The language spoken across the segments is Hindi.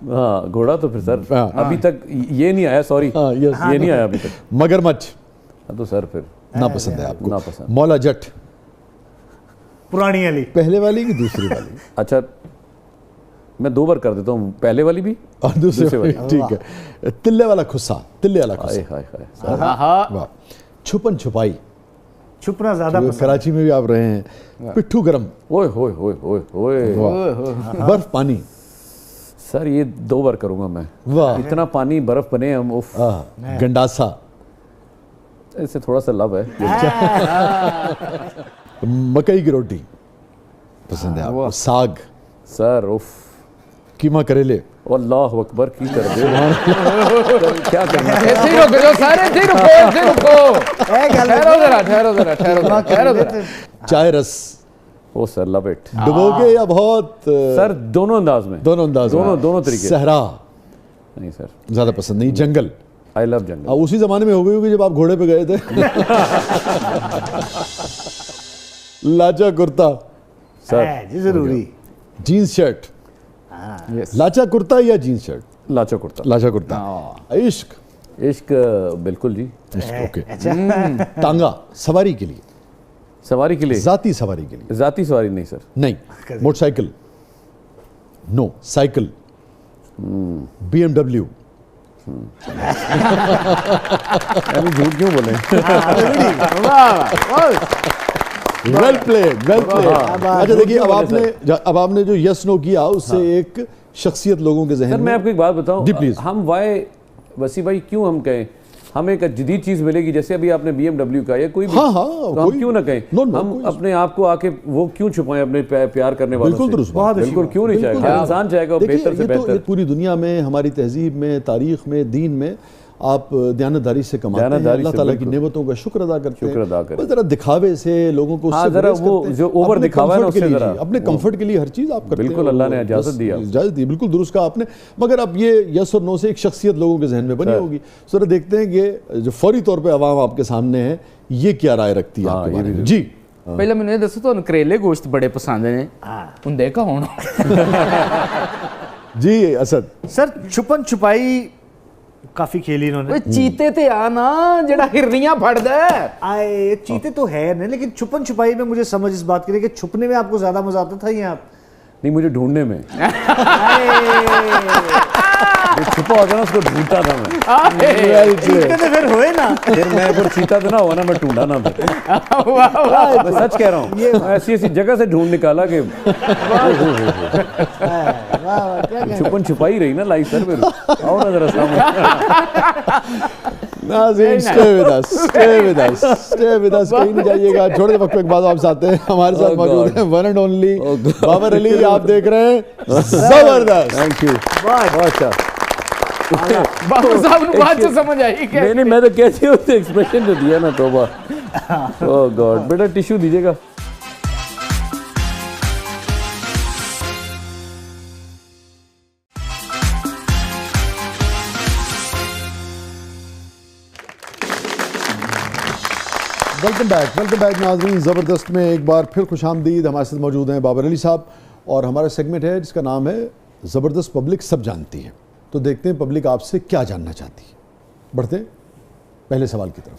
हाँ घोड़ा तो फिर सर अभी तक ये नहीं आया, सॉरी ये नहीं आया अभी तक। मगरमच्छ तो सर फिर ना पसंद है आपको। ना पसंद। मौला जट पुरानी वाली, पहले वाली की दूसरी वाली? अच्छा मैं 2 बार कर देता हूँ, पहले वाली भी और दूसरी वाली, ठीक है। तिल्ले वाला खुस्सा, तिल्ले वाला हाय खुस्सा, हाय हाय। वाह। छुपन छुपाई, छुपना ज्यादा पसंद। कराची में भी आप रहे हैं। पिट्ठू गरम, ओए होए होए होए होए। बर्फ पानी, सर ये 2 बार करूंगा मैं। वाह। इतना पानी बर्फ बने हम, उफ। गंडासा, इससे थोड़ा सा लव है। मकई की रोटी पसंद है आपको। साग सर उफ। कीमा करेले, अल्लाह अकबर की कर दे। क्या करना है? ऐसे ही रुको जो सारे, ऐसे ही रुको, ऐसे ही रुको। ठहरो जरा। चाय रस, ओ सर लव इट। डुबो के या बहुत? सर दोनों अंदाज में, दोनों अंदाज में, दोनों तरीके। सहरा नहीं सर, ज्यादा पसंद नहीं। जंगल, आई लव जंगल। उसी जमाने में हो गई होगी जब आप घोड़े पे गए थे। लाचा कुर्ता सर जी जरूरी। जीन्स शर्ट, लाचा कुर्ता या जीन्स शर्ट? लाचा कुर्ता। लाचा कुर्ता। इश्क, इश्क बिल्कुल जी। ओके। तांगा, सवारी के लिए, सवारी के लिए, जाती सवारी के लिए। जाती सवारी नहीं सर। नहीं। Motorcycle, no. Cycle, BMW। अभी झूठ क्यों बोले? Well played, well played. अच्छा देखिए, अब आपने जो यस नो किया उससे एक शख्सियत लोगों के जहन सर में। मैं आपको एक बात बताऊं, जी प्लीज। हम वाई वसी भाई क्यों हम कहें हमें एक जदीद चीज मिलेगी, जैसे अभी आपने BMW का या कोई भी, हाँ, तो हम क्यों ना कहें? हम अपने आप को आके वो क्यों छुपाएं अपने प्यार करने वालों से? बिल्कुल दुरुस्त बात। बिल्कुल क्यों नहीं चाहेगा? इंसान चाहेगा बेहतर से बेहतर। पूरी दुनिया में, हमारी तहजीब में, तारीख में, दीन में आप दयानतदारी से कमाते हैं, अल्लाह ताला की नेमतों का शुक्र अदा करते हैं। बस जरा दिखावे से लोगों को, हाँ, जरा वो जो ओवर दिखावा है ना उससे जरा अपने कंफर्ट के लिए हर चीज आप करते हैं। बिल्कुल अल्लाह ने इजाजत दी, बिल्कुल दुरुस्त कहा आपने। मगर अब ये यस और नो से एक शख्सियत लोगों के जहन में बनी होगी। जरा देखते हैं कि जो फौरी तौर पर अवाम आपके सामने है ये क्या राय रखती है आपके बारे में। जी पहले मैंने ये दसो, तो करेले गोश्त बड़े पसंद ने, हुंदे का होना। जी असद सर, छुपन छुपाई काफी खेली इन्होंने। चीते ते आना जड़ा हिरनियां फड़ दे। आए चीते तो है नहीं, लेकिन छुपन छुपाई में मुझे समझ इस बात की रही कि छुपने में आपको ज्यादा मजा आता था या आप? नहीं, मुझे ढूंढने में। जो छुपा होता ना उसको ढूंढता था मैं। चीते तो फिर हुए ना। फिर मैं अगर चीता था ना हुआ ना, मैं ढूंढा ना था। मैं सच कह रहा हूँ, ऐसी ऐसी जगह से ढूंढ निकाला कि छुपन छुपाई रही ना लाइफ सर। फिर आओ ना जरा सामने। नाज़रीन, stay with us, कहीं नहीं जाइएगा। थोड़े वक्त के बाद वापस आते हैं। हमारे साथ मौजूद हैं one and only Babar Ali. आप देख रहे हैं जबरदस्त। थैंक यू, बहुत अच्छा। बाबर साहब को बात से समझ आई क्या? नहीं, मैं तो कैसे उसने एक्सप्रेशन जो दिया ना, तोबा। ओह गॉड, बेटा टिश्यू दीजिएगा। वेलकम बैक नाज़रीन। ज़बरदस्त में एक बार फिर खुशामदीद। हमारे साथ मौजूद हैं बाबर अली साहब और हमारा सेगमेंट है जिसका नाम है ज़बरदस्त पब्लिक सब जानती है। तो देखते हैं पब्लिक आपसे क्या जानना चाहती है। बढ़ते हैं पहले सवाल की तरफ।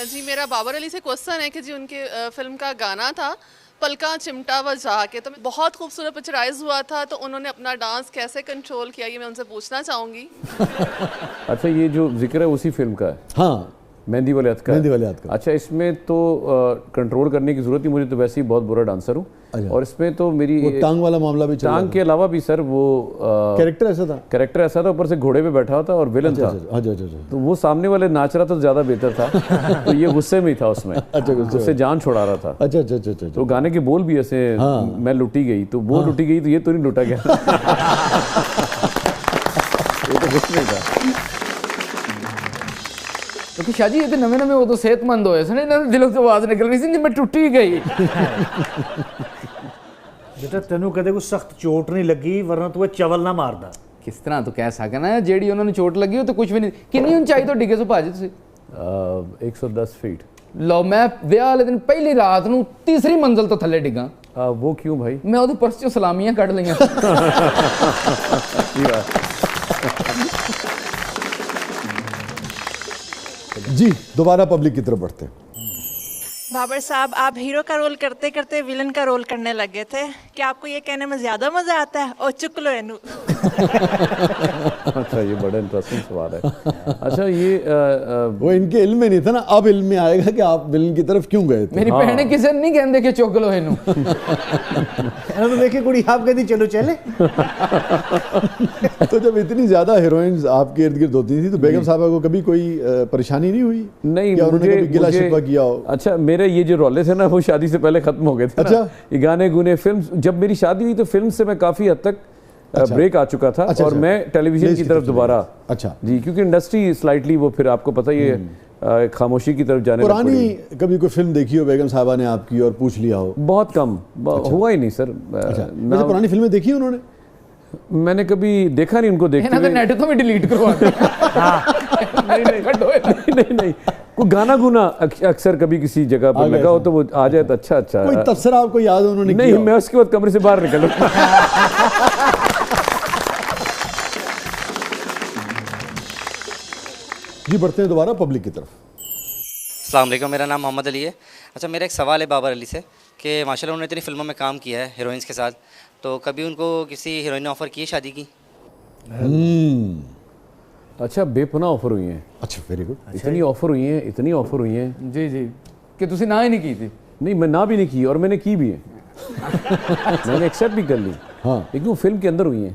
जी मेरा बाबर अली से क्वेश्चन है कि जी उनके फिल्म का गाना था पलका चिमटा बजा के, तो बहुत खूबसूरत पिक्चराइज हुआ था, तो उन्होंने अपना डांस कैसे कंट्रोल किया ये मैं उनसे पूछना चाहूँगी। अच्छा, ये जो जिक्र है उसी फिल्म का है? हाँ, मेहंदी वाले हाथ का। मेहंदी वाले हाथ का। अच्छा, इसमें तो कंट्रोल करने की जरूरत नहीं, मुझे तो वैसे ही बहुत बुरा डांसर हूँ। और इसमें तो मेरी वो टांग वाला मामला भी चल रहा टांग के अलावा भी सर वो कैरेक्टर ऐसा था, ऊपर से घोड़े पे बैठा था और विलन था। तो वो सामने वाले नाच रहा था, ज्यादा बेहतर था। तो ये गुस्से में ही था उसमें। उससे जान छुड़ा रहा था। अच्छा। तो गाने के बोल भी ऐसे, मैं लुटी गई तो वो लुटी गई, तो ये तो नहीं लुटा गया। ये तो कुछ नहीं था। क्योंकि शाजी ये तो नवे वो तो सेहतमंद होए सने, ना दिलों से आवाज निकल रही थी, मैं टूटी गई। बेटा तेनू कदे कोई सख्त चोट नहीं लगी, वरना तू चवल ना मारदा। किस तरह तो कह सके ना, जेडी उन्होंने चोट लगी हो तो कुछ भी नहीं। कितनी ऊंचाई तो डिगे सो भाजी तुसी? 110 फीट। लो मैं विआह वाले दिन पहली रात नू तीसरी मंजिल तो थले डिगा। वो क्यों भाई? मैं ਉਹਦੇ ਪਰਸ ਚੋਂ ਸਲਾਮੀਆਂ ਕੱਢ ਲਈਆਂ। जी दोबारा पब्लिक की तरफ बढ़ते हैं। बाबर साहब, आप हीरो का रोल करते करते विलन का रोल करने लगे थे, क्या आपको ये कहने में ज्यादा मजा आता है? और चुक लो एनू। अच्छा, ये बड़ा इंटरेस्टिंग सवाल है। अच्छा, ये वो इनके इल्म में नहीं था ना, अब इल्म में आएगा कि आप विलन की तरफ क्यों गए थे। मेरी भैन किसी नहीं कहते कि चुक लो एनू। तो देखिए कुड़ी आप कहती चलो चले। तो जब इतनी ज्यादा हीरोइंस आपके इर्द गिर्द होती थी तो बेगम साहबा को कभी कोई परेशानी नहीं हुई? नहीं, या उन्होंने कभी गिला शिकवा किया हो? अच्छा, मेरे ये जो रोले थे ना वो शादी से पहले खत्म हो गए थे। अच्छा। ना, ये गाने गुने फिल्म, जब मेरी शादी हुई तो फिल्म से मैं काफी हद तक ब्रेक आ चुका था। और मैं टेलीविजन की तरफ दोबारा, अच्छा जी, क्योंकि इंडस्ट्री स्लाइटली वो फिर आपको पता ही है खामोशी की तरफ जाने लग पुरानी पड़ी। कभी कोई फिल्म देखी हो बेगम साहबा ने आपकी और पूछ लिया हो? बहुत कम, हुआ ही नहीं सर। वैसे पुरानी फिल्में देखी उन्होंने? मैंने कभी देखा नहीं उनको देखते हुए। नेट तो मैं डिलीट करवा नहीं, कोई गाना गुना अक्सर कभी किसी जगह पर लगा हो तो वो आ जाए तो अच्छा। कोई तबसरा आपको याद हो उन्होंने नहीं, मैं उसके बाद कमरे से बाहर निकल जी बढ़ते हैं दोबारा पब्लिक की तरफ। अस्सलाम वालेकुम, मेरा नाम मोहम्मद अली है। अच्छा, मेरा एक सवाल है बाबर अली से कि माशाल्लाह उन्होंने इतनी फिल्मों में काम किया है हीरोइंस के साथ, तो कभी उनको किसी हीरोइन ने ऑफ़र की है शादी की? अच्छा, बेपनाह ऑफर हुई हैं। अच्छा, वेरी गुड। इतनी ऑफर हुई हैं जी जी कि तुसी ना ही नहीं की थी। नहीं, मैं ना भी नहीं की और मैंने की भी है। मैंने एक्सेप्ट भी कर ली। हाँ, लेकिन वो फिल्म के अंदर हुई हैं।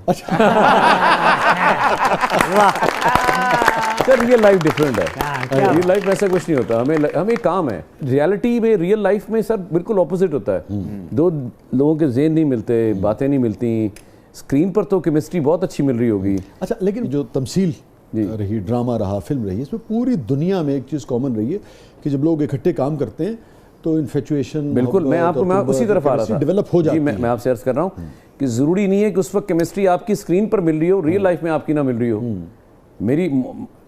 सर, रियल लाइफ डिफरेंट है। रियल लाइफ में ऐसा कुछ नहीं होता। हमें काम है। रियलिटी में, रियल लाइफ में सर बिल्कुल ऑपोजिट होता है। दो लोगों के ज़हन नहीं मिलते, बातें नहीं मिलती। स्क्रीन पर तो केमिस्ट्री बहुत अच्छी मिल रही होगी। अच्छा, लेकिन जो तमसील रही, ड्रामा रहा, फिल्म रही, इसमें पूरी दुनिया में एक चीज़ कॉमन रही है कि जब लोग इकट्ठे काम करते हैं तो इन्फेचुएशन, बिल्कुल, मैं उसी तरफ आ रहा था। डेवलप हो जाती है। मैं आपसे अर्ज कर रहा हूँ कि ज़रूरी नहीं है कि उस वक्त केमिस्ट्री आपकी स्क्रीन पर मिल रही हो, रियल लाइफ में आपकी ना मिल रही हो। मेरी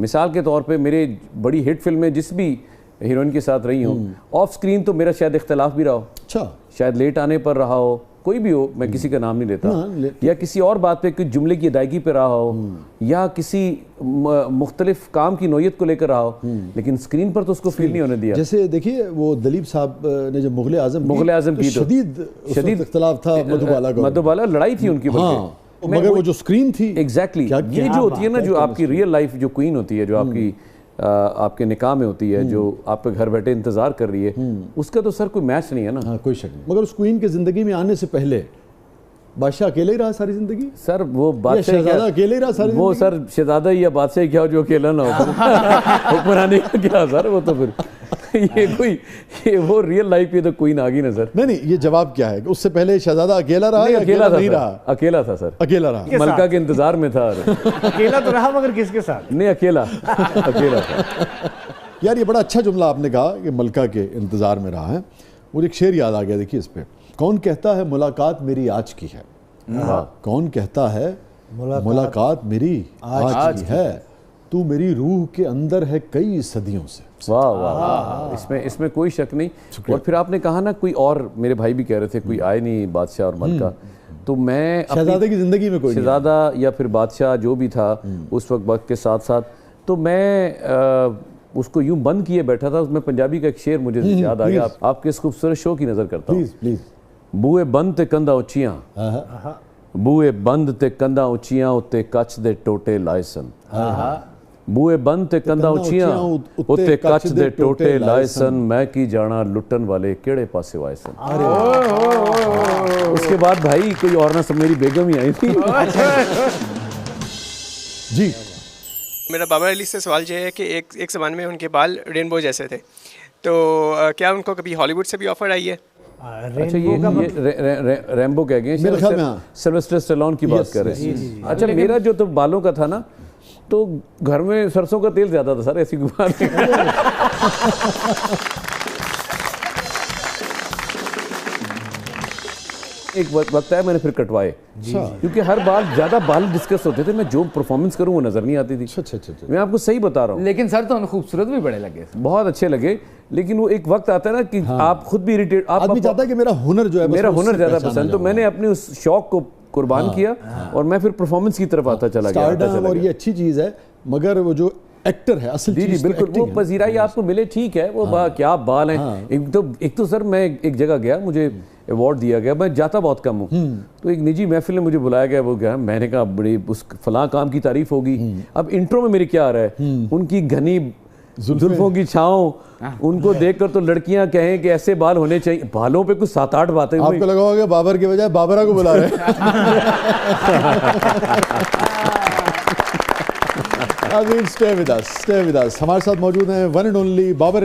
मिसाल के तौर पे मेरे बड़ी हिट फिल्में जिस भी हीरोइन के साथ रही हूँ, ऑफ स्क्रीन तो मेरा शायद इख्तलाफ भी रहा हो, अच्छा, शायद लेट आने पर रहा हो, कोई भी हो, मैं किसी का नाम नहीं लेता, या किसी और बात पे कुछ जुमले की अदायगी पे रहा हो, या किसी मुख्तलिफ काम की नोयत को लेकर रहा हो, लेकिन स्क्रीन पर तो उसको फील नहीं होने दिया। जैसे देखिए वो दलीप साहब ने जब मुगल आजम की शदीद इख्तलाफ था, मधुबाला लड़ाई थी उनकी, मगर वो जो स्क्रीन थी, एग्जैक्टली ये जो होती है ना, जो आपकी रियल लाइफ जो क्वीन होती है, जो आपकी आपके निकाह में होती है, जो आप पे घर बैठे इंतजार कर रही है, उसका तो सर कोई मैच नहीं है ना। हाँ, कोई शक नहीं। मगर उस क्वीन के जिंदगी में आने से पहले बादशाह अकेले ही रहा सारी जिंदगी? सर वो बादशाह अकेले ही रहा सारी वो जिंदगी? सर शहजादा या बादशाह क्या हो जो अकेला ना हो। हुक्मरानी का क्या सर, वो तो फिर ये वो रियल लाइफ पे तो क्वीन आ गई ना सर। नहीं, ये जवाब क्या है? उससे पहले शहजादा अकेला रहा या अकेला नहीं रहा? अकेला था सर, अकेला रहा, मलका के इंतजार में था। अकेला तो रहा, मगर किसके साथ? नहीं, अकेला था। यार ये बड़ा अच्छा जुमला आपने कहा कि मलका के इंतजार में रहा है। मुझे एक शेर याद आ गया, देखिए इस पे। कौन कहता है मुलाकात मेरी आज की है? कौन कहता है मुलाकात मेरी आज की है? तू मेरी रूह के अंदर है कई सदियों से। वाह वाह वाह, इसमें कोई शक नहीं। और फिर आपने कहा ना कोई और, मेरे भाई भी कह रहे थे कोई आए नहीं बादशाह और मलका, तो मैं शहजादे की जिंदगी में कोई शहजादा या फिर बादशाह जो भी था उस वक्त के साथ साथ, तो मैं उसको यूं बंद किए बैठा था। उसमें पंजाबी का एक शेर मुझे याद आ गया, आपके इस खूबसूरत शो की नजर करता हूँ। प्लीज। बूए बंद ते कंधा उच्चियां, बूए बंद ते कंधा उच्चियां उत्ते कच्छ दे टोटे लाए सन। बूए बंद ते कंधा उच्चियां उत्ते कच्छ दे टोटे लाए सन, मैं की जाना लुटन वाले केड़े पासे आए सन। उसके बाद भाई कोई और ना सब, मेरी बेगम ही आई थी। जी, मेरा बाबर अली से सवाल ये है कि एक ज़माने में उनके बाल रेनबो जैसे थे, तो क्या उनको कभी हॉलीवुड से भी ऑफर आई है? अच्छा, ये रैम्बो कह गए, सिल्वेस्टर स्टैलोन की बात कर रहे हैं। अच्छा, मेरा जो तो बालों का था ना, तो घर में सरसों का तेल ज्यादा था सर, ऐसी कोई बात नहीं। एक वक्त आया मैंने फिर कटवाए, क्योंकि हर बाल ज़्यादा बाल डिस्कस होते थे, मैं जो परफॉर्मेंस करूँ वो नज़र नहीं आती थी। अच्छा। मैं आपको सही बता रहा हूँ। लेकिन सर तो खूबसूरत भी बड़े लगे, बहुत अच्छे लगे, लेकिन वो एक वक्त आता है ना कि आप खुद भी इरिटेट, आदमी चाहता है कि मेरा हुनर जो है, मेरा हुनर ज़्यादा पसंद, तो मैंने अपने उस शौक को कुर्बान किया और मैं फिर परफॉर्मेंस की तरफ आता चला गया। और ये अच्छी चीज़ है, मगर वो जो एक्टर है असल जी चीज़ बिल्कुल, वो पजीराई आपको मिले ठीक है, वो क्या बाल हैं। एक तो सर मैं एक जगह गया, मुझे अवार्ड दिया गया, मैं जाता बहुत कम हूँ, तो एक निजी महफिल में मुझे बुलाया गया, वो गया, मैंने कहा बड़ी उस फलां काम की तारीफ होगी। अब इंट्रो में मेरे क्या आ रहा है, उनकी घनी जुल्फों की छाँव, उनको देखकर तो लड़कियां कहें कि ऐसे बाल होने चाहिए। बालों पे कुछ 7-8 बातें हुई। आपको लगा होगा बाबर के बजाय बाबरा को बुला रहे हैं। स्टे विद अस, हमारे साथ मौजूद हैं वन एंड ओनली बाबर